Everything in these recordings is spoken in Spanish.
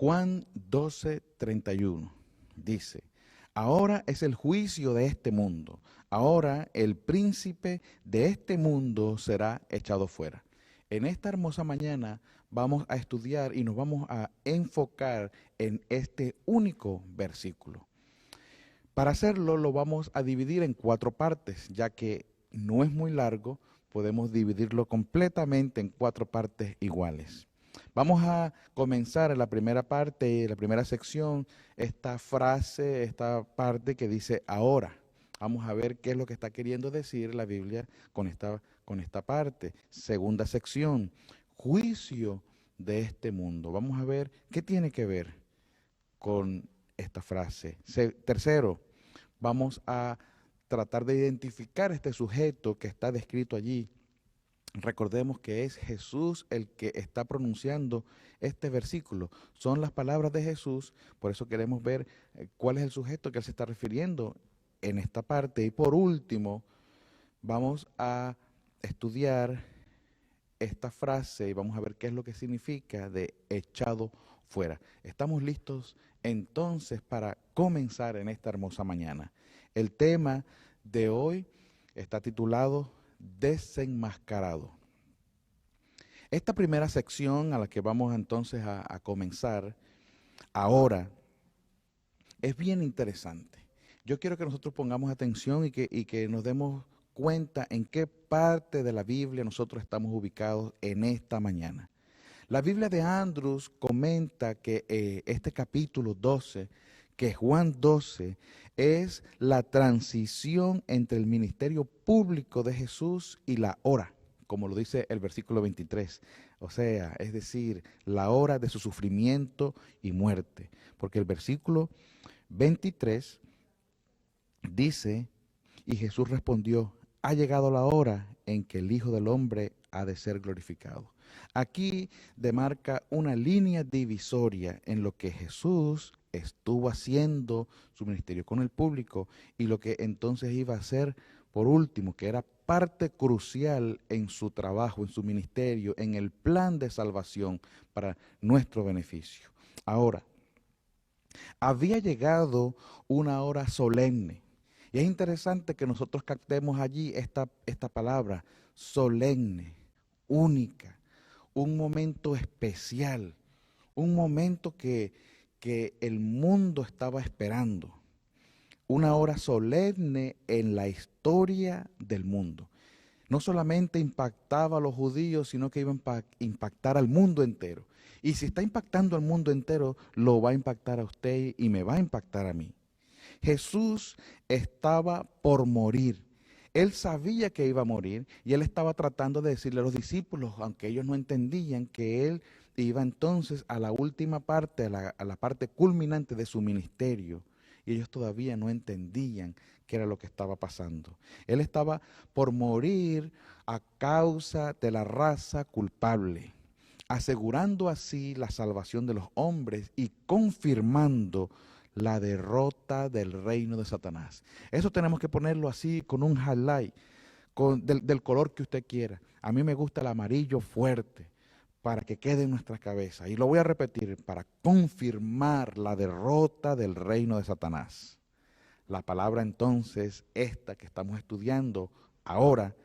Juan 12:31 dice, ahora es el juicio de este mundo, ahora el príncipe de este mundo será echado fuera. En esta hermosa mañana vamos a estudiar y nos vamos a enfocar en este único versículo. Para hacerlo lo vamos a dividir en 4 partes, ya que no es muy largo, podemos dividirlo completamente en 4 partes iguales. Vamos a comenzar en la primera parte, la primera sección, esta frase, esta parte que dice ahora. Vamos a ver qué es lo que está queriendo decir la Biblia con esta parte. Segunda sección, juicio de este mundo. Vamos a ver qué tiene que ver con esta frase. Tercero, vamos a tratar de identificar este sujeto que está descrito allí. Recordemos que es Jesús el que está pronunciando este versículo. Son las palabras de Jesús, por eso queremos ver cuál es el sujeto que él se está refiriendo en esta parte. Y por último, vamos a estudiar esta frase y vamos a ver qué es lo que significa de echado fuera. ¿Estamos listos entonces para comenzar en esta hermosa mañana? El tema de hoy está titulado Desenmascarado. Esta primera sección a la que vamos entonces a comenzar ahora es bien interesante. Yo quiero que nosotros pongamos atención y que nos demos cuenta en qué parte de la Biblia nosotros estamos ubicados en esta mañana. La Biblia de Andrews comenta que este capítulo 12, que Juan 12, es la transición entre el ministerio público de Jesús y la hora, como lo dice el versículo 23. O sea, es decir, la hora de su sufrimiento y muerte. Porque el versículo 23 dice, y Jesús respondió, ha llegado la hora en que el Hijo del Hombre ha de ser glorificado. Aquí demarca una línea divisoria en lo que Jesús estuvo haciendo su ministerio con el público y lo que entonces iba a hacer por último, que era parte crucial en su trabajo, en su ministerio, en el plan de salvación para nuestro beneficio. Ahora, había llegado una hora solemne. Y es interesante que nosotros captemos allí esta palabra, solemne, única, un momento especial, un momento que el mundo estaba esperando, una hora solemne en la historia del mundo. No solamente impactaba a los judíos, sino que iba a impactar al mundo entero. Y si está impactando al mundo entero, lo va a impactar a usted y me va a impactar a mí. Jesús estaba por morir. Él sabía que iba a morir y él estaba tratando de decirle a los discípulos, aunque ellos no entendían, que él iba entonces a la última parte, a la parte culminante de su ministerio. Y ellos todavía no entendían qué era lo que estaba pasando. Él estaba por morir a causa de la raza culpable, asegurando así la salvación de los hombres y confirmando la derrota del reino de Satanás. Eso tenemos que ponerlo así con un highlight, del color que usted quiera. A mí me gusta el amarillo fuerte para que quede en nuestra cabeza. Y lo voy a repetir, para confirmar la derrota del reino de Satanás. La palabra entonces, esta que estamos estudiando ahora,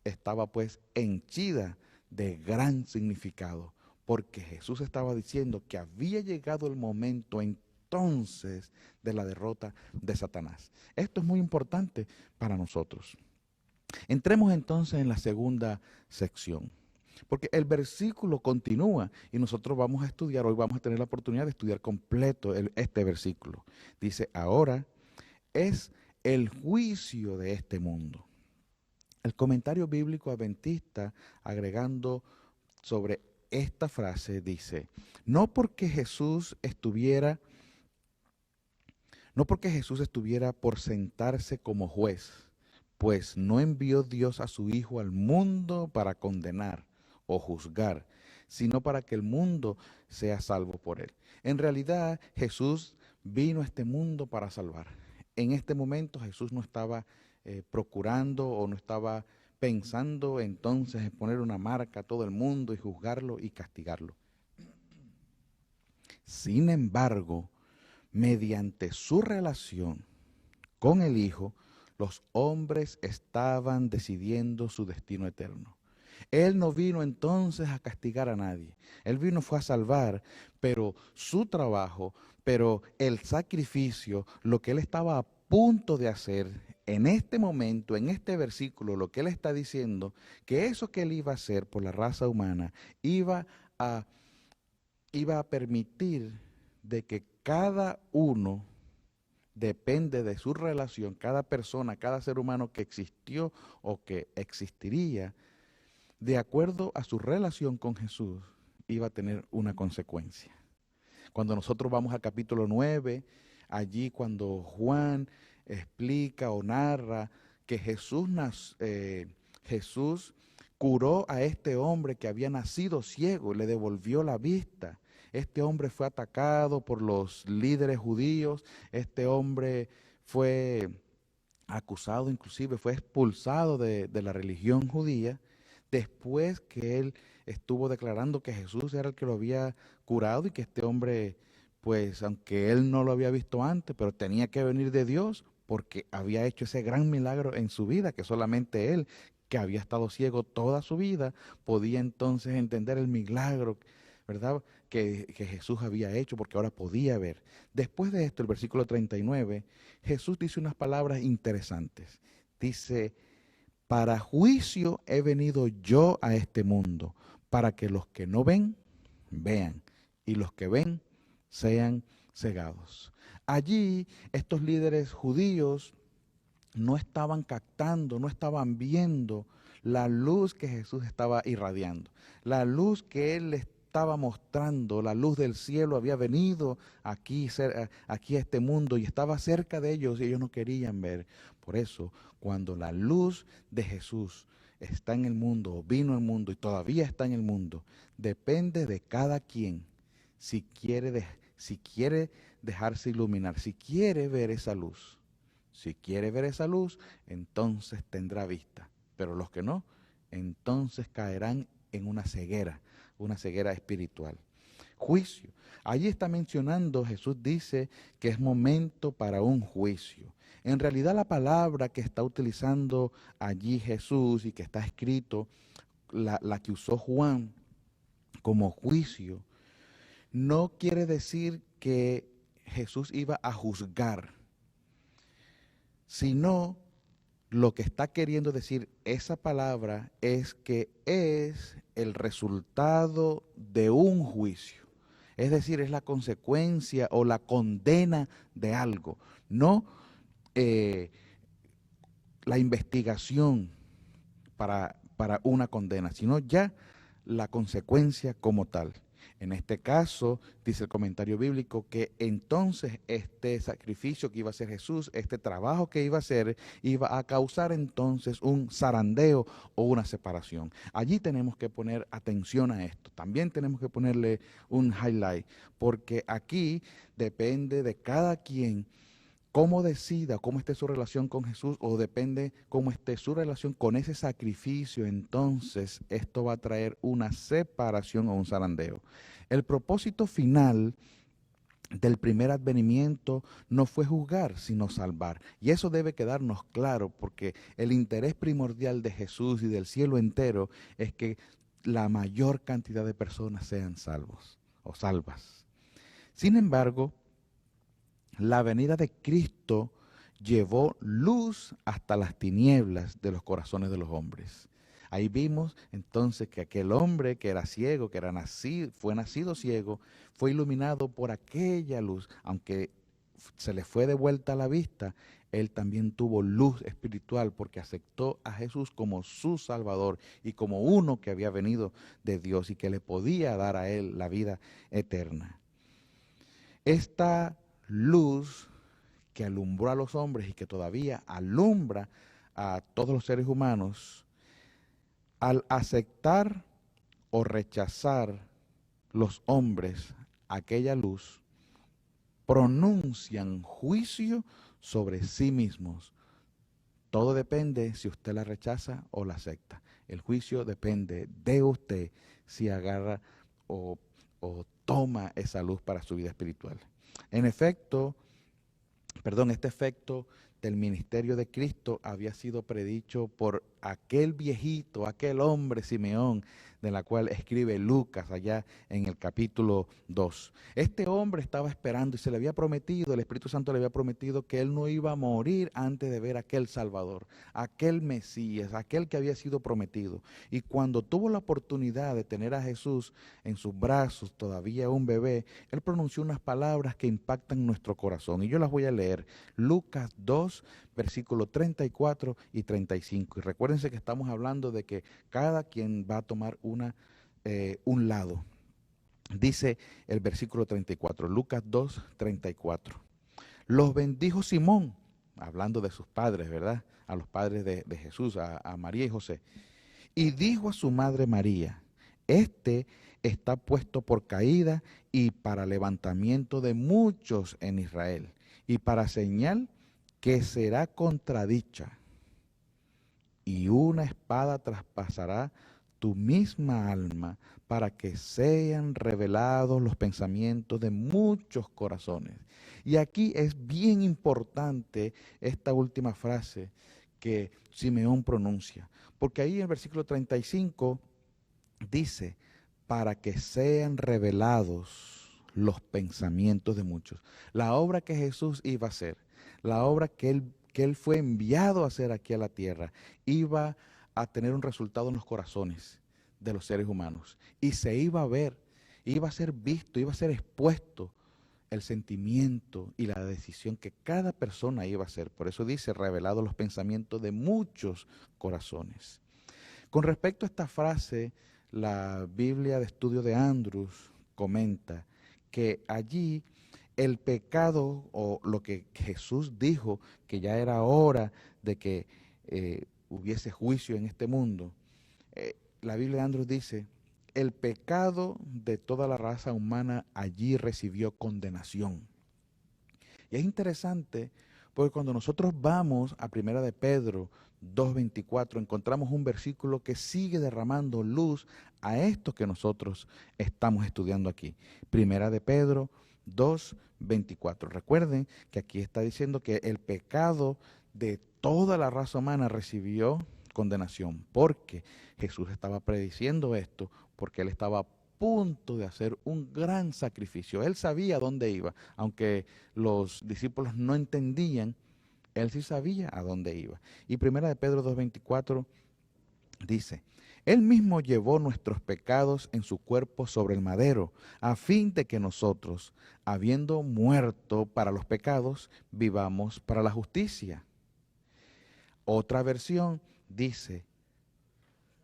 estaba pues henchida de gran significado, porque Jesús estaba diciendo que había llegado el momento entonces de la derrota de Satanás. Esto es muy importante para nosotros. Entremos entonces en la segunda sección, porque el versículo continúa y nosotros vamos a estudiar, hoy vamos a tener la oportunidad de estudiar completo este versículo. Dice, ahora es el juicio de este mundo. El comentario bíblico adventista, agregando sobre esta frase, dice, no porque Jesús estuviera por sentarse como juez, pues no envió Dios a su Hijo al mundo para condenar o juzgar, sino para que el mundo sea salvo por él. En realidad, Jesús vino a este mundo para salvar. En este momento Jesús no estaba procurando o no estaba pensando entonces en poner una marca a todo el mundo y juzgarlo y castigarlo. Sin embargo, mediante su relación con el Hijo, los hombres estaban decidiendo su destino eterno. Él no vino entonces a castigar a nadie. Él vino fue a salvar, pero su trabajo, pero el sacrificio, lo que él estaba a punto de hacer en este momento, en este versículo, lo que él está diciendo, que eso que él iba a hacer por la raza humana a, iba a permitir de que cada uno depende de su relación, cada persona, cada ser humano que existió o que existiría, de acuerdo a su relación con Jesús, iba a tener una consecuencia. Cuando nosotros vamos al capítulo 9, allí cuando Juan explica o narra que Jesús curó a este hombre que había nacido ciego y le devolvió la vista. Este hombre fue atacado por los líderes judíos, este hombre fue acusado, inclusive fue expulsado de la religión judía, después que él estuvo declarando que Jesús era el que lo había curado y que este hombre, pues aunque él no lo había visto antes, pero tenía que venir de Dios porque había hecho ese gran milagro en su vida, que solamente él, que había estado ciego toda su vida, podía entonces entender el milagro, ¿verdad? Que Jesús había hecho, porque ahora podía ver. Después de esto, el versículo 39, Jesús dice unas palabras interesantes. Dice, para juicio he venido yo a este mundo, para que los que no ven, vean, y los que ven, sean cegados. Allí estos líderes judíos no estaban captando, no estaban viendo la luz que Jesús estaba irradiando, la luz que Él les estaba mostrando, la luz del cielo había venido aquí a este mundo y estaba cerca de ellos y ellos no querían ver. Por eso, cuando la luz de Jesús está en el mundo, o vino al mundo y todavía está en el mundo, depende de cada quien si quiere dejarse iluminar, si quiere ver esa luz. Si quiere ver esa luz, entonces tendrá vista. Pero los que no, entonces caerán en una ceguera espiritual. Juicio. Allí está mencionando, Jesús dice que es momento para un juicio. En realidad la palabra que está utilizando allí Jesús y que está escrito, la que usó Juan como juicio, no quiere decir que Jesús iba a juzgar, sino lo que está queriendo decir esa palabra es que es el resultado de un juicio. Es decir, es la consecuencia o la condena de algo, no la investigación para una condena, sino ya la consecuencia como tal. En este caso, dice el comentario bíblico, que entonces este sacrificio que iba a hacer Jesús, este trabajo que iba a hacer, iba a causar entonces un zarandeo o una separación. Allí tenemos que poner atención a esto. También tenemos que ponerle un highlight, porque aquí depende de cada quien cómo decida, cómo esté su relación con Jesús, o depende cómo esté su relación con ese sacrificio, entonces esto va a traer una separación o un zarandeo. El propósito final del primer advenimiento no fue juzgar, sino salvar. Y eso debe quedarnos claro, porque el interés primordial de Jesús y del cielo entero es que la mayor cantidad de personas sean salvos o salvas. Sin embargo, la venida de Cristo llevó luz hasta las tinieblas de los corazones de los hombres. Ahí vimos entonces que aquel hombre que era ciego, fue nacido ciego, fue iluminado por aquella luz. Aunque se le fue de vuelta la vista, él también tuvo luz espiritual porque aceptó a Jesús como su Salvador y como uno que había venido de Dios y que le podía dar a él la vida eterna. Esta luz que alumbró a los hombres y que todavía alumbra a todos los seres humanos, al aceptar o rechazar los hombres aquella luz, pronuncian juicio sobre sí mismos. Todo depende si usted la rechaza o la acepta. El juicio depende de usted si agarra o toma esa luz para su vida espiritual. En efecto, este efecto del ministerio de Cristo había sido predicho por aquel viejito, aquel hombre Simeón, de la cual escribe Lucas allá en el capítulo 2. Este hombre estaba esperando y se le había prometido, el Espíritu Santo le había prometido que él no iba a morir antes de ver a aquel Salvador, aquel Mesías, aquel que había sido prometido. Y cuando tuvo la oportunidad de tener a Jesús en sus brazos, todavía un bebé, él pronunció unas palabras que impactan nuestro corazón. Y yo las voy a leer. Lucas 2, versículos 34 y 35. Y recuérdense que estamos hablando de que cada quien va a tomar un lado. Dice el versículo 34, Lucas 2, 34. Los bendijo Simón, hablando de sus padres, ¿verdad? A los padres de Jesús, a María y José. Y dijo a su madre María, este está puesto por caída y para levantamiento de muchos en Israel, y para señal que será contradicha, y una espada traspasará tu misma alma para que sean revelados los pensamientos de muchos corazones. Y aquí es bien importante esta última frase que Simeón pronuncia, porque ahí en el versículo 35 dice, para que sean revelados los pensamientos de muchos. La obra que Jesús iba a hacer, la obra que él fue enviado a hacer aquí a la tierra, iba a tener un resultado en los corazones de los seres humanos. Y se iba a ver, iba a ser visto, iba a ser expuesto el sentimiento y la decisión que cada persona iba a hacer. Por eso dice, revelado los pensamientos de muchos corazones. Con respecto a esta frase, la Biblia de Estudio de Andrews comenta que allí el pecado, o lo que Jesús dijo, que ya era hora de que hubiese juicio en este mundo, la Biblia de Andrews dice, el pecado de toda la raza humana allí recibió condenación. Y es interesante porque cuando nosotros vamos a Primera de Pedro 2:24, encontramos un versículo que sigue derramando luz a esto que nosotros estamos estudiando aquí. Primera de Pedro 2:24. Recuerden que aquí está diciendo que el pecado de toda la raza humana recibió condenación, porque Jesús estaba prediciendo esto, porque él estaba a punto de hacer un gran sacrificio. Él sabía dónde iba, aunque los discípulos no entendían, él sí sabía a dónde iba. Y Primera de Pedro 2:24 dice, él mismo llevó nuestros pecados en su cuerpo sobre el madero, a fin de que nosotros, habiendo muerto para los pecados, vivamos para la justicia. Otra versión dice,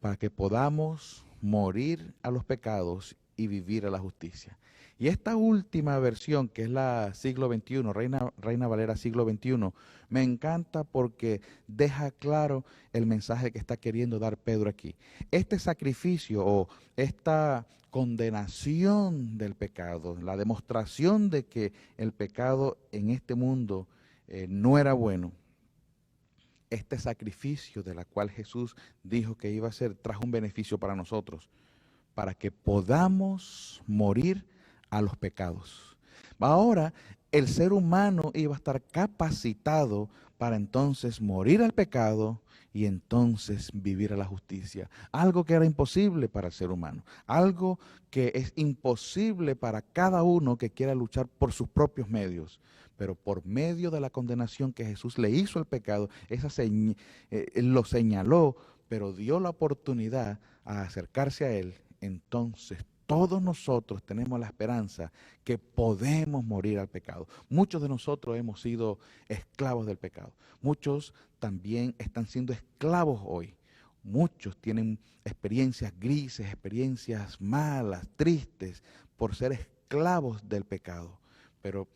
para que podamos morir a los pecados y vivir a la justicia. Y esta última versión, que es la siglo XXI, Reina Valera siglo XXI, me encanta porque deja claro el mensaje que está queriendo dar Pedro aquí. Este sacrificio o esta condenación del pecado, la demostración de que el pecado en este mundo no era bueno, este sacrificio de la cual Jesús dijo que iba a ser, trajo un beneficio para nosotros, para que podamos morir a los pecados. Ahora, el ser humano iba a estar capacitado para entonces morir al pecado y entonces vivir a la justicia. Algo que era imposible para el ser humano, algo que es imposible para cada uno que quiera luchar por sus propios medios. Pero por medio de la condenación que Jesús le hizo al pecado, él lo señaló, pero dio la oportunidad a acercarse a él. Entonces todos nosotros tenemos la esperanza que podemos morir al pecado. Muchos de nosotros hemos sido esclavos del pecado. Muchos también están siendo esclavos hoy. Muchos tienen experiencias grises, experiencias malas, tristes, por ser esclavos del pecado. Pero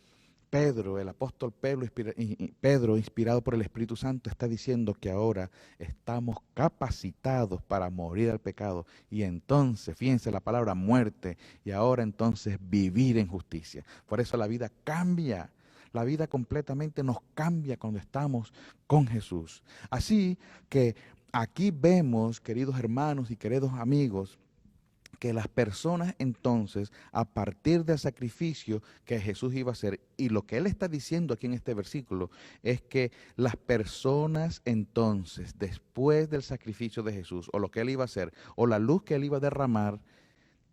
Pedro, el apóstol Pedro, inspirado por el Espíritu Santo, está diciendo que ahora estamos capacitados para morir al pecado y entonces, fíjense la palabra muerte, y ahora entonces vivir en justicia. Por eso la vida cambia, la vida completamente nos cambia cuando estamos con Jesús. Así que aquí vemos, queridos hermanos y queridos amigos, que las personas entonces, a partir del sacrificio que Jesús iba a hacer, y lo que él está diciendo aquí en este versículo, es que las personas entonces, después del sacrificio de Jesús, o lo que él iba a hacer, o la luz que él iba a derramar,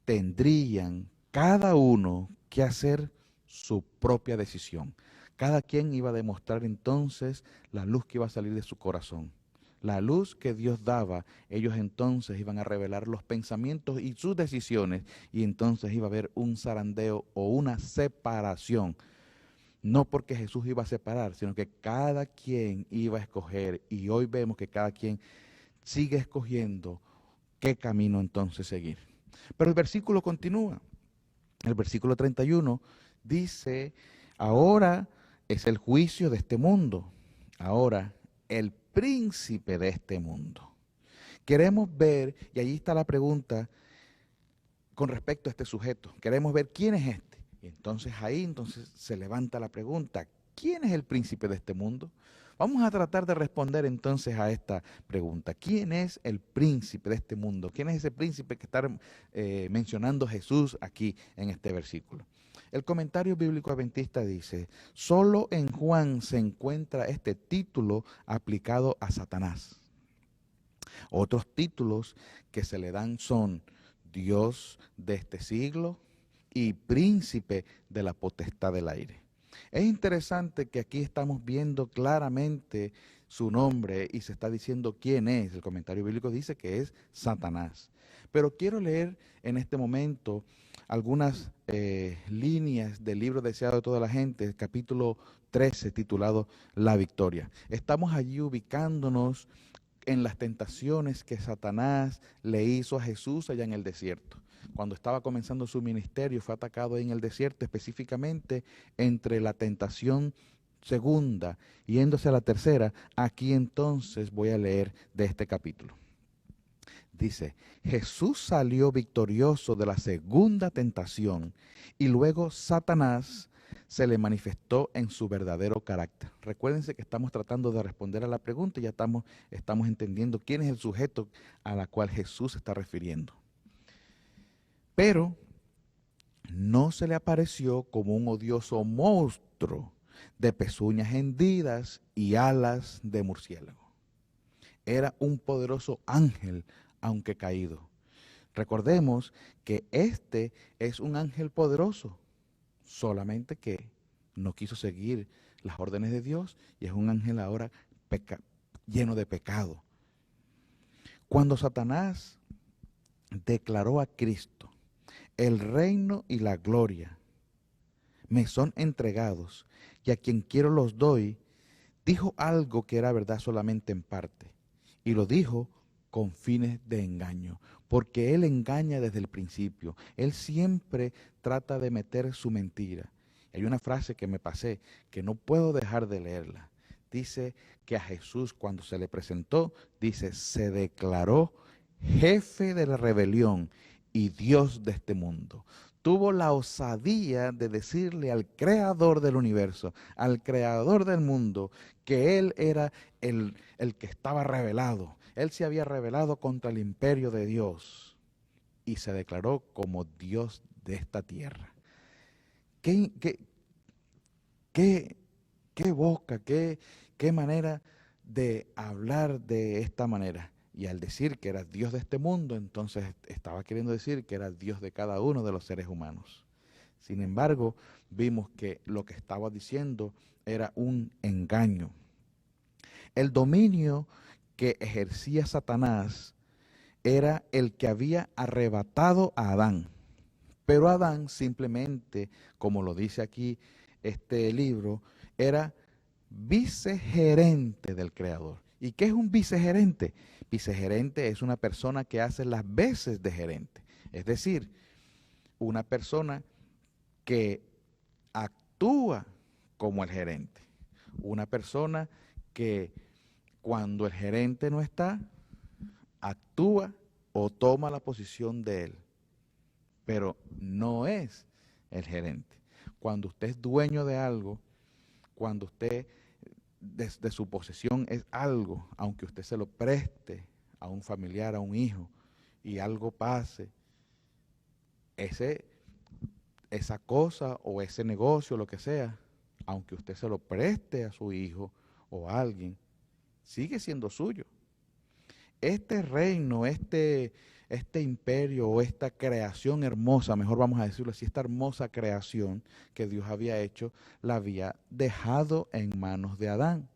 tendrían cada uno que hacer su propia decisión. Cada quien iba a demostrar entonces la luz que iba a salir de su corazón. La luz que Dios daba, ellos entonces iban a revelar los pensamientos y sus decisiones, y entonces iba a haber un zarandeo o una separación. No porque Jesús iba a separar, sino que cada quien iba a escoger, y hoy vemos que cada quien sigue escogiendo qué camino entonces seguir. Pero el versículo continúa. El versículo 31 dice, ahora es el juicio de este mundo. Ahora el príncipe de este mundo. Queremos ver, y allí está la pregunta con respecto a este sujeto. Queremos ver quién es este. Y entonces ahí entonces se levanta la pregunta, ¿quién es el príncipe de este mundo? Vamos a tratar de responder entonces a esta pregunta. ¿Quién es el príncipe de este mundo? ¿Quién es ese príncipe que está mencionando Jesús aquí en este versículo? El comentario bíblico adventista dice, solo en Juan se encuentra este título aplicado a Satanás. Otros títulos que se le dan son Dios de este siglo y príncipe de la potestad del aire. Es interesante que aquí estamos viendo claramente su nombre y se está diciendo quién es. El comentario bíblico dice que es Satanás. Pero quiero leer en este momento algunas líneas del libro deseado de toda la gente, capítulo 13, titulado La Victoria. Estamos allí ubicándonos en las tentaciones que Satanás le hizo a Jesús allá en el desierto. Cuando estaba comenzando su ministerio, fue atacado en el desierto, específicamente entre la tentación segunda, yéndose a la tercera. Aquí entonces voy a leer de este capítulo. Dice, Jesús salió victorioso de la segunda tentación y luego Satanás se le manifestó en su verdadero carácter. Recuérdense que estamos tratando de responder a la pregunta y ya estamos entendiendo quién es el sujeto a la cual Jesús se está refiriendo. Pero no se le apareció como un odioso monstruo de pezuñas hendidas y alas de murciélago. Era un poderoso ángel, aunque caído. Recordemos que este es un ángel poderoso, solamente que no quiso seguir las órdenes de Dios y es un ángel ahora lleno de pecado. Cuando Satanás declaró a Cristo, el reino y la gloria me son entregados y a quien quiero los doy, dijo algo que era verdad solamente en parte y lo dijo con fines de engaño, porque él engaña desde el principio, él siempre trata de meter su mentira. Hay una frase que me pasé, que no puedo dejar de leerla. Dice que a Jesús cuando se le presentó, dice, se declaró jefe de la rebelión y Dios de este mundo. Tuvo la osadía de decirle al creador del universo, al creador del mundo, que él era el que estaba revelado. Él se había rebelado contra el imperio de Dios y se declaró como Dios de esta tierra. ¿Qué, qué, qué boca, qué manera de hablar de esta manera? Y al decir que era Dios de este mundo, entonces estaba queriendo decir que era Dios de cada uno de los seres humanos. Sin embargo, vimos que lo que estaba diciendo era un engaño. El dominio que ejercía Satanás era el que había arrebatado a Adán. Pero Adán simplemente, como lo dice aquí este libro, era vicegerente del Creador. ¿Y qué es un vicegerente? Vicegerente es una persona que hace las veces de gerente. Es decir, una persona que actúa como el gerente. Una persona que cuando el gerente no está, actúa o toma la posición de él, pero no es el gerente. Cuando usted es dueño de algo, cuando usted de su posesión es algo, aunque usted se lo preste a un familiar, a un hijo, y algo pase, esa cosa o ese negocio, lo que sea, aunque usted se lo preste a su hijo o a alguien, sigue siendo suyo. Este reino, este imperio o esta creación hermosa, mejor vamos a decirlo así, esta hermosa creación que Dios había hecho, la había dejado en manos de Adán.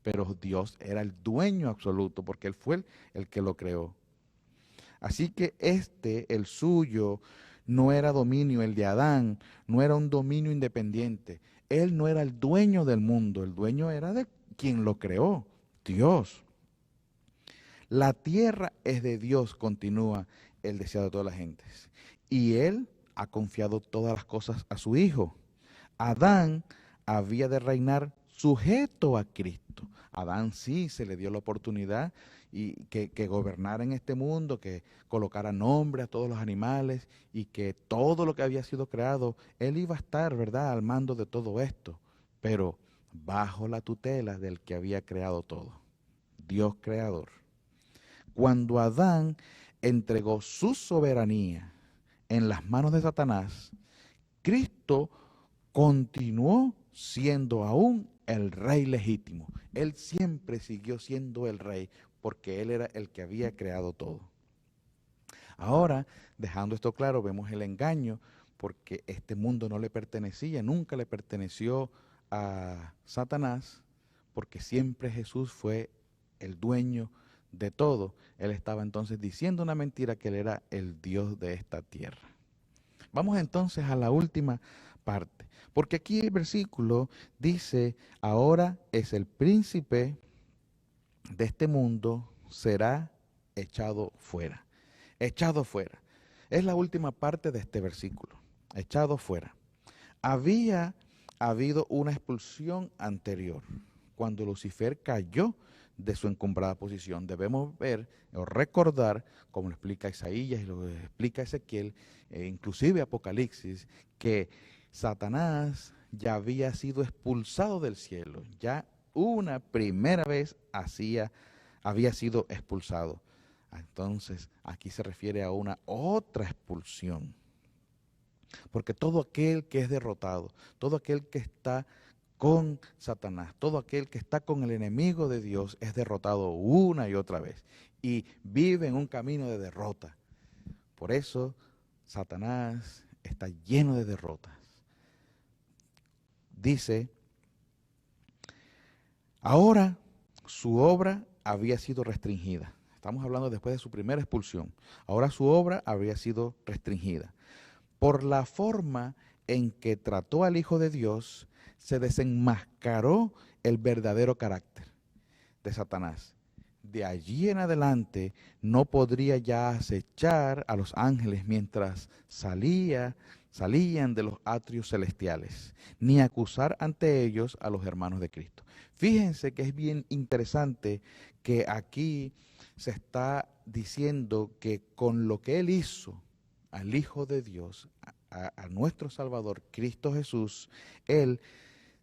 Pero Dios era el dueño absoluto porque Él fue el que lo creó. Así que el suyo, no era dominio, el de Adán, no era un dominio independiente. Él no era el dueño del mundo, el dueño era de quien lo creó, Dios. La tierra es de Dios, continúa el deseo de todas las gentes. Y Él ha confiado todas las cosas a su Hijo. Adán había de reinar sujeto a Cristo. Adán sí se le dio la oportunidad y que gobernara en este mundo, que colocara nombre a todos los animales y que todo lo que había sido creado, él iba a estar, ¿verdad?, al mando de todo esto, pero bajo la tutela del que había creado todo, Dios creador. Cuando Adán entregó su soberanía en las manos de Satanás, Cristo continuó siendo aún el rey legítimo. Él siempre siguió siendo el rey porque Él era el que había creado todo. Ahora, dejando esto claro, vemos el engaño porque este mundo no le pertenecía, nunca le perteneció a Satanás, porque siempre Jesús fue el dueño de todo. Él estaba entonces diciendo una mentira, que Él era el Dios de esta tierra. Vamos entonces a la última parte, porque aquí el versículo dice, ahora es el príncipe de este mundo, será echado fuera. Echado fuera. Es la última parte de este versículo. Echado fuera. Había habido una expulsión anterior, cuando Lucifer cayó de su encumbrada posición. Debemos ver o recordar, como lo explica Isaías y lo explica Ezequiel, inclusive Apocalipsis, que Satanás ya había sido expulsado del cielo. Ya una primera vez había sido expulsado. Entonces, aquí se refiere a una otra expulsión. Porque todo aquel que es derrotado, todo aquel que está con Satanás, todo aquel que está con el enemigo de Dios es derrotado una y otra vez y vive en un camino de derrota. Por eso Satanás está lleno de derrotas. Dice, ahora su obra había sido restringida. Estamos hablando después de su primera expulsión. Ahora su obra había sido restringida. Por la forma en que trató al Hijo de Dios, se desenmascaró el verdadero carácter de Satanás. De allí en adelante no podría ya acechar a los ángeles mientras salían de los atrios celestiales, ni acusar ante ellos a los hermanos de Cristo. Fíjense que es bien interesante que aquí se está diciendo que con lo que Él hizo al Hijo de Dios, a nuestro Salvador, Cristo Jesús, Él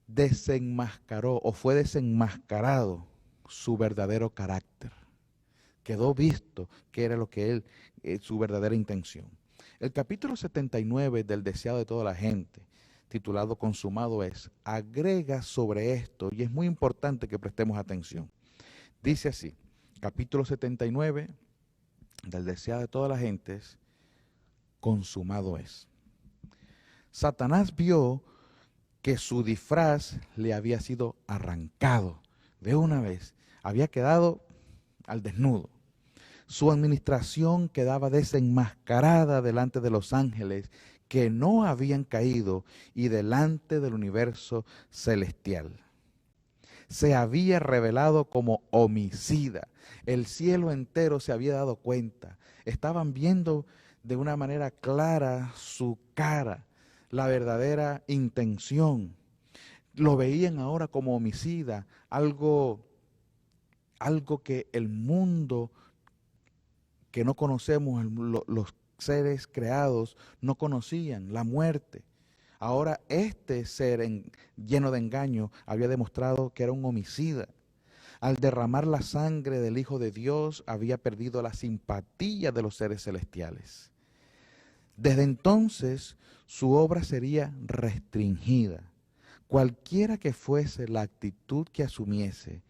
desenmascaró o fue desenmascarado su verdadero carácter. Quedó visto que era lo que Él, su verdadera intención. El capítulo 79 del Deseado de toda la gente, titulado Consumado es, agrega sobre esto, y es muy importante que prestemos atención. Dice así, capítulo 79 del Deseado de todas las gentes, consumado es. Satanás vio que su disfraz le había sido arrancado de una vez, había quedado al desnudo. Su administración quedaba desenmascarada delante de los ángeles que no habían caído y delante del universo celestial. Se había revelado como homicida. El cielo entero se había dado cuenta. Estaban viendo de una manera clara su cara, la verdadera intención. Lo veían ahora como homicida, algo que el mundo que no conocemos, los seres creados no conocían, la muerte. Ahora este ser lleno de engaño había demostrado que era un homicida. Al derramar la sangre del Hijo de Dios había perdido la simpatía de los seres celestiales. Desde entonces su obra sería restringida. Cualquiera que fuese la actitud que asumiese,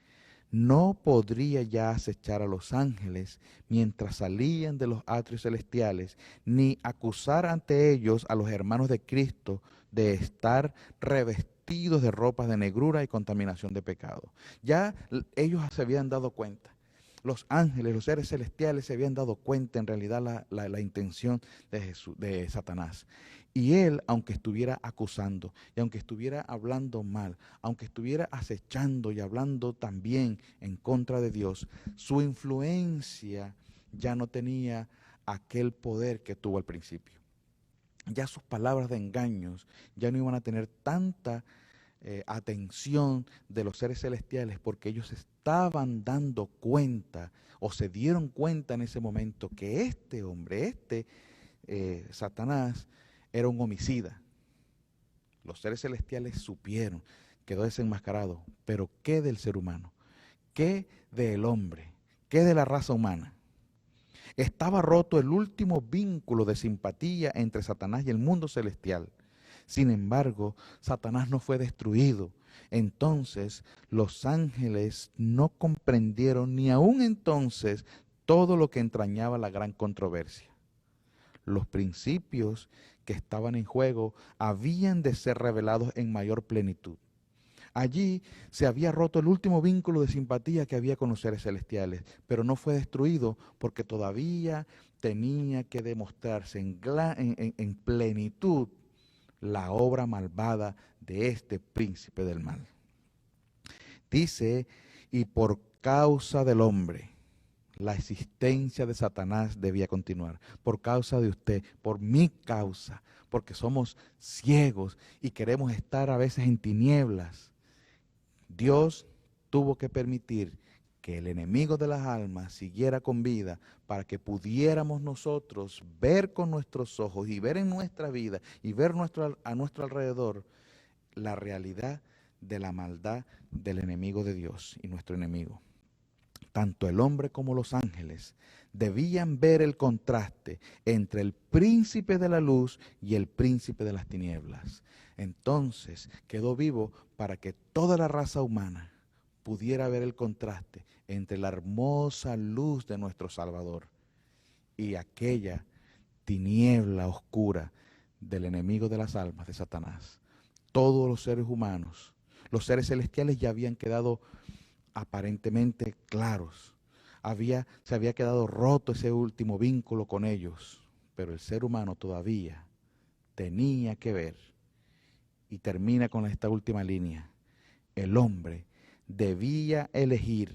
no podría ya acechar a los ángeles mientras salían de los atrios celestiales, ni acusar ante ellos a los hermanos de Cristo de estar revestidos de ropas de negrura y contaminación de pecado. Ya ellos se habían dado cuenta. Los ángeles, los seres celestiales se habían dado cuenta en realidad la intención de Satanás. Y él, aunque estuviera acusando y aunque estuviera hablando mal, aunque estuviera acechando y hablando también en contra de Dios, su influencia ya no tenía aquel poder que tuvo al principio. Ya sus palabras de engaños ya no iban a tener tanta atención de los seres celestiales, porque ellos estaban dando cuenta o se dieron cuenta en ese momento que este hombre, Satanás, era un homicida. Los seres celestiales supieron, quedó desenmascarado, pero ¿qué del ser humano? ¿Qué del hombre? ¿Qué de la raza humana? Estaba roto el último vínculo de simpatía entre Satanás y el mundo celestial. Sin embargo, Satanás no fue destruido. Entonces, los ángeles no comprendieron ni aún entonces todo lo que entrañaba la gran controversia. Los principios que estaban en juego habían de ser revelados en mayor plenitud. Allí se había roto el último vínculo de simpatía que había con los seres celestiales, pero no fue destruido porque todavía tenía que demostrarse en plenitud la obra malvada de este príncipe del mal. Dice, y por causa del hombre, la existencia de Satanás debía continuar. Por causa de usted, por mi causa, porque somos ciegos y queremos estar a veces en tinieblas. Dios tuvo que permitir que el enemigo de las almas siguiera con vida para que pudiéramos nosotros ver con nuestros ojos y ver en nuestra vida y ver a nuestro alrededor la realidad de la maldad del enemigo de Dios y nuestro enemigo. Tanto el hombre como los ángeles debían ver el contraste entre el príncipe de la luz y el príncipe de las tinieblas. Entonces quedó vivo para que toda la raza humana pudiera ver el contraste entre la hermosa luz de nuestro Salvador y aquella tiniebla oscura del enemigo de las almas, de Satanás. Todos los seres humanos, los seres celestiales ya habían quedado aparentemente claros. Se había quedado roto ese último vínculo con ellos, pero el ser humano todavía tenía que ver. Y termina con esta última línea. El hombre debía elegir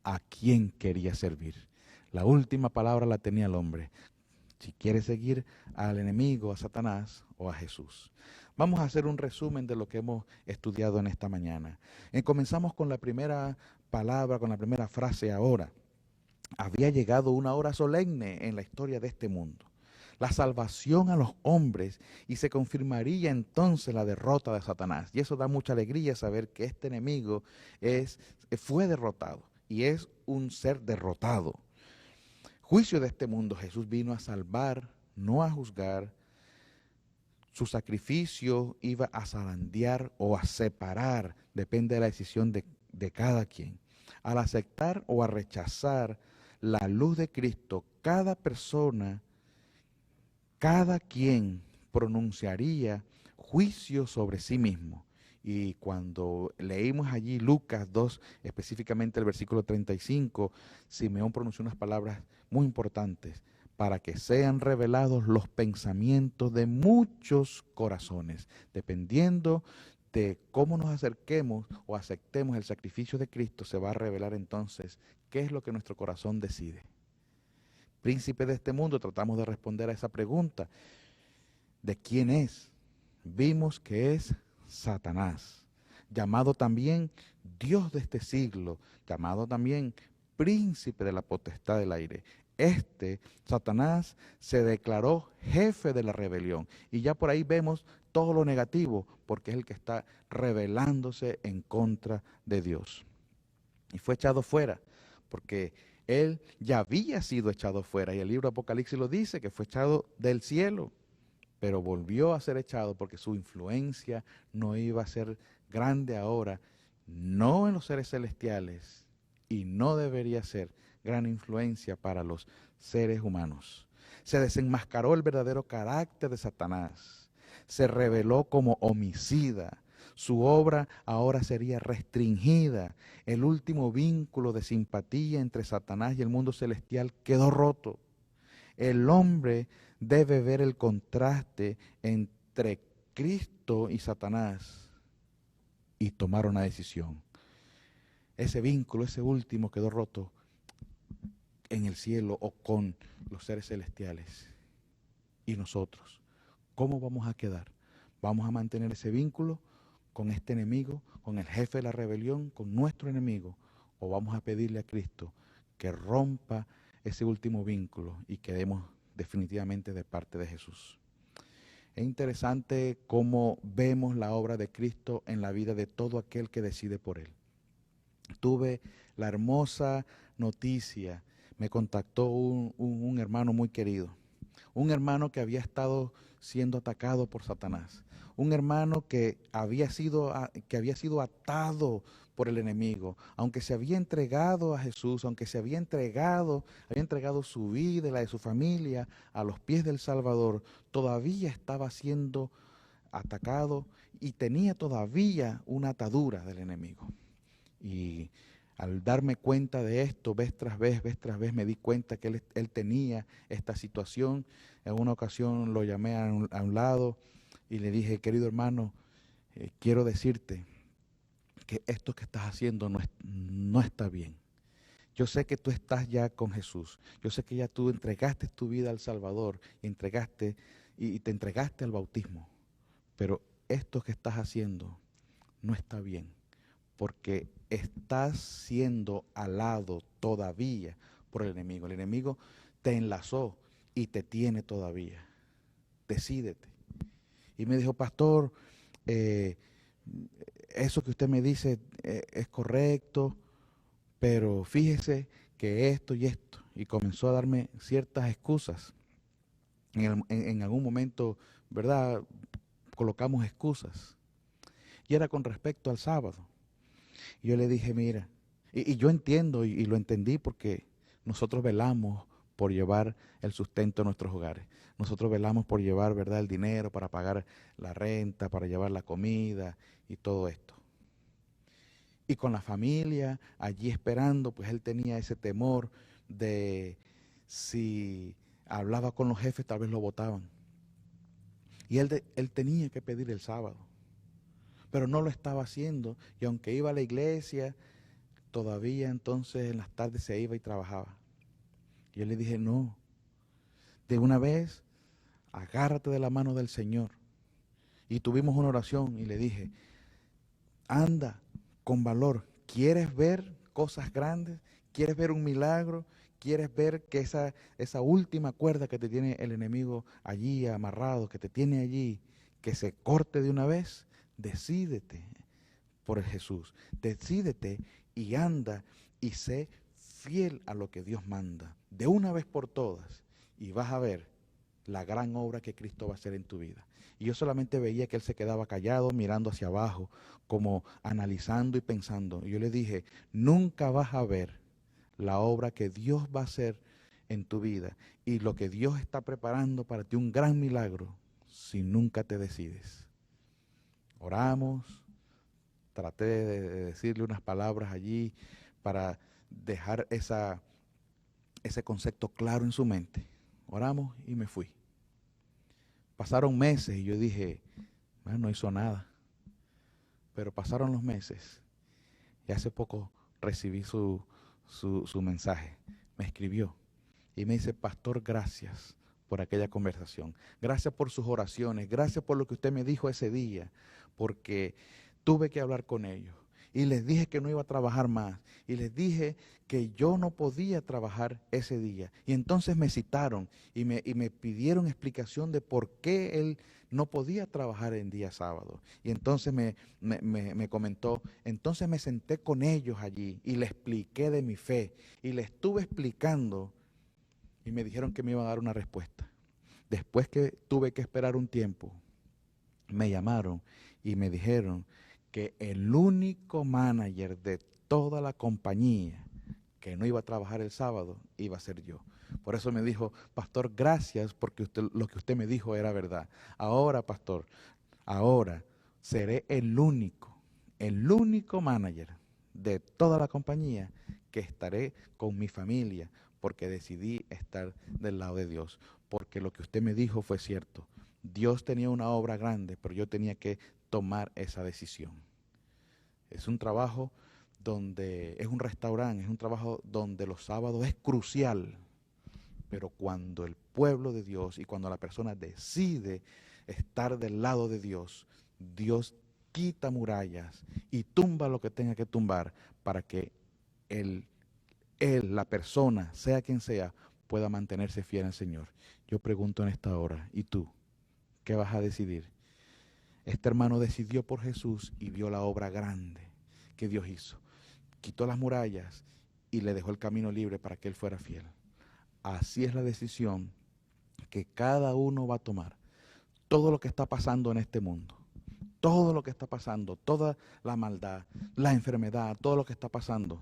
a quién quería servir. La última palabra la tenía el hombre. Si quiere seguir al enemigo, a Satanás o a Jesús. Vamos a hacer un resumen de lo que hemos estudiado en esta mañana. Comenzamos con la primera palabra, con la primera frase ahora. Había llegado una hora solemne en la historia de este mundo. La salvación a los hombres y se confirmaría entonces la derrota de Satanás. Y eso da mucha alegría saber que este enemigo fue derrotado y es un ser derrotado. Juicio de este mundo. Jesús vino a salvar, no a juzgar. Su sacrificio iba a zarandear o a separar, depende de la decisión de cada quien. Al aceptar o a rechazar la luz de Cristo, cada persona, cada quien pronunciaría juicio sobre sí mismo. Y cuando leímos allí Lucas 2, específicamente el versículo 35, Simeón pronunció unas palabras muy importantes: para que sean revelados los pensamientos de muchos corazones. Dependiendo de cómo nos acerquemos o aceptemos el sacrificio de Cristo, se va a revelar entonces qué es lo que nuestro corazón decide. Príncipe de este mundo, tratamos de responder a esa pregunta. ¿De quién es? Vimos que es Satanás, llamado también Dios de este siglo, llamado también príncipe de la potestad del aire. Satanás, se declaró jefe de la rebelión. Y ya por ahí vemos todo lo negativo, porque es el que está rebelándose en contra de Dios. Y fue echado fuera, porque él ya había sido echado fuera. Y el libro de Apocalipsis lo dice, que fue echado del cielo. pero volvió a ser echado porque su influencia no iba a ser grande ahora, no en los seres celestiales, y no debería ser gran influencia para los seres humanos. Se desenmascaró el verdadero carácter de Satanás, se reveló como homicida. Su obra ahora sería restringida. El último vínculo de simpatía entre Satanás y el mundo celestial quedó roto. El hombre debe ver el contraste entre Cristo y Satanás y tomar una decisión. Ese vínculo, ese último, quedó roto en el cielo o con los seres celestiales. ¿Y nosotros? ¿Cómo vamos a quedar? ¿Vamos a mantener ese vínculo con este enemigo, con el jefe de la rebelión, con nuestro enemigo? ¿O vamos a pedirle a Cristo que rompa ese último vínculo y quedemos definitivamente de parte de Jesús? Es interesante cómo vemos la obra de Cristo en la vida de todo aquel que decide por Él. Tuve la hermosa noticia, me contactó un hermano muy querido, un hermano que había estado siendo atacado por Satanás, un hermano que había sido atado por el enemigo, aunque se había entregado a Jesús, aunque había entregado su vida y la de su familia a los pies del Salvador, todavía estaba siendo atacado y tenía todavía una atadura del enemigo. Y al darme cuenta de esto, vez tras vez, me di cuenta que él tenía esta situación. En una ocasión lo llamé a un lado y le dije, querido hermano, quiero decirte que esto que estás haciendo no está bien. Yo sé que tú estás ya con Jesús. Yo sé que ya tú entregaste tu vida al Salvador y te entregaste al bautismo. Pero esto que estás haciendo no está bien, porque estás siendo alado todavía por el enemigo. El enemigo te enlazó y te tiene todavía. Decídete. Y me dijo, pastor, eso que usted me dice es correcto, pero fíjese que esto y esto. Y comenzó a darme ciertas excusas. En algún momento, ¿verdad? Colocamos excusas. Y era con respecto al sábado. Y yo le dije, mira, y yo entiendo y lo entendí porque nosotros velamos por llevar el sustento a nuestros hogares. Nosotros velamos por llevar, ¿verdad?, el dinero para pagar la renta, para llevar la comida y todo esto. Y con la familia allí esperando, pues él tenía ese temor de si hablaba con los jefes tal vez lo botaban. Y él tenía que pedir el sábado, pero no lo estaba haciendo. Y aunque iba a la iglesia, todavía entonces en las tardes se iba y trabajaba. Y yo le dije, no, de una vez, agárrate de la mano del Señor. Y tuvimos una oración y le dije, anda con valor. ¿Quieres ver cosas grandes? ¿Quieres ver un milagro? ¿Quieres ver que esa última cuerda que te tiene el enemigo allí amarrado, que te tiene allí, que se corte de una vez? Decídete por el Jesús. Decídete y anda y sé fiel a lo que Dios manda, de una vez por todas, y vas a ver la gran obra que Cristo va a hacer en tu vida. Y yo solamente veía que él se quedaba callado, mirando hacia abajo, como analizando y pensando. Y yo le dije, nunca vas a ver la obra que Dios va a hacer en tu vida y lo que Dios está preparando para ti, un gran milagro, si nunca te decides. Oramos, traté de decirle unas palabras allí para dejar ese concepto claro en su mente. Oramos y me fui. Pasaron meses y yo dije, bueno, no hizo nada. Pero pasaron los meses y hace poco recibí su mensaje. Me escribió y me dice, pastor, gracias por aquella conversación. Gracias por sus oraciones. Gracias por lo que usted me dijo ese día, porque tuve que hablar con ellos. Y les dije que no iba a trabajar más. Y les dije que yo no podía trabajar ese día. Y entonces me citaron y me pidieron explicación de por qué él no podía trabajar en día sábado. Y entonces me comentó, entonces me senté con ellos allí y les expliqué de mi fe. Y les estuve explicando y me dijeron que me iba a dar una respuesta. Después que tuve que esperar un tiempo, me llamaron y me dijeron que el único manager de toda la compañía que no iba a trabajar el sábado iba a ser yo. Por eso me dijo, pastor, gracias porque lo que usted me dijo era verdad. Ahora, pastor, ahora seré el único manager de toda la compañía que estaré con mi familia porque decidí estar del lado de Dios. Porque lo que usted me dijo fue cierto. Dios tenía una obra grande, pero yo tenía que tomar esa decisión. Es un trabajo donde es un restaurante, es un trabajo donde los sábados es crucial, pero cuando el pueblo de Dios y cuando la persona decide estar del lado de Dios, Dios quita murallas y tumba lo que tenga que tumbar para que él, la persona, sea quien sea, pueda mantenerse fiel al Señor. Yo pregunto en esta hora, ¿y tú? ¿Qué vas a decidir? Este hermano decidió por Jesús y vio la obra grande que Dios hizo. Quitó las murallas y le dejó el camino libre para que él fuera fiel. Así es la decisión que cada uno va a tomar. Todo lo que está pasando en este mundo, todo lo que está pasando, toda la maldad, la enfermedad, todo lo que está pasando.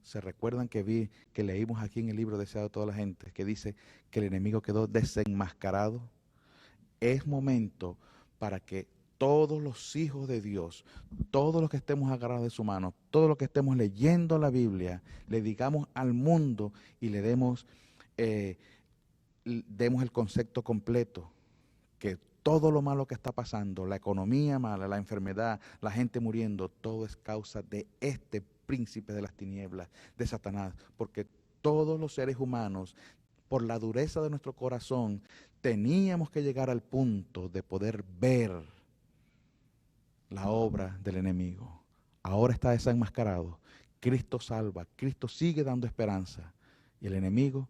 ¿Se recuerdan que leímos aquí en el libro Deseado de toda la gente, que dice que el enemigo quedó desenmascarado? Es momento para que todos los hijos de Dios, todos los que estemos agarrados de su mano, todos los que estemos leyendo la Biblia, le digamos al mundo y le demos el concepto completo, que todo lo malo que está pasando, la economía mala, la enfermedad, la gente muriendo, todo es causa de este príncipe de las tinieblas, de Satanás, porque todos los seres humanos, por la dureza de nuestro corazón, teníamos que llegar al punto de poder ver la obra del enemigo. Ahora está desenmascarado. Cristo salva, Cristo sigue dando esperanza. Y el enemigo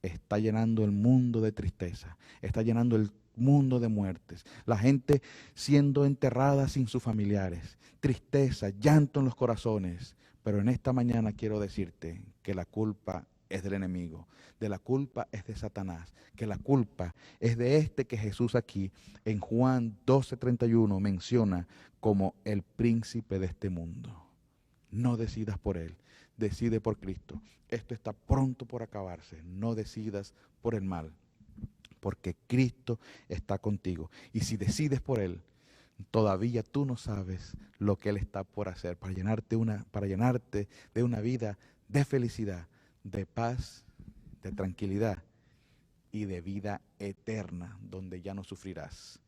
está llenando el mundo de tristeza, está llenando el mundo de muertes, la gente siendo enterrada sin sus familiares, tristeza, llanto en los corazones. Pero en esta mañana quiero decirte que la culpa es del enemigo, de la culpa es de Satanás, que la culpa es de este que Jesús aquí en Juan 12:31 menciona como el príncipe de este mundo. No decidas por él, decide por Cristo. Esto está pronto por acabarse, no decidas por el mal, porque Cristo está contigo. Y si decides por él, todavía tú no sabes lo que él está por hacer para llenarte de una vida de felicidad, de paz, de tranquilidad y de vida eterna, donde ya no sufrirás.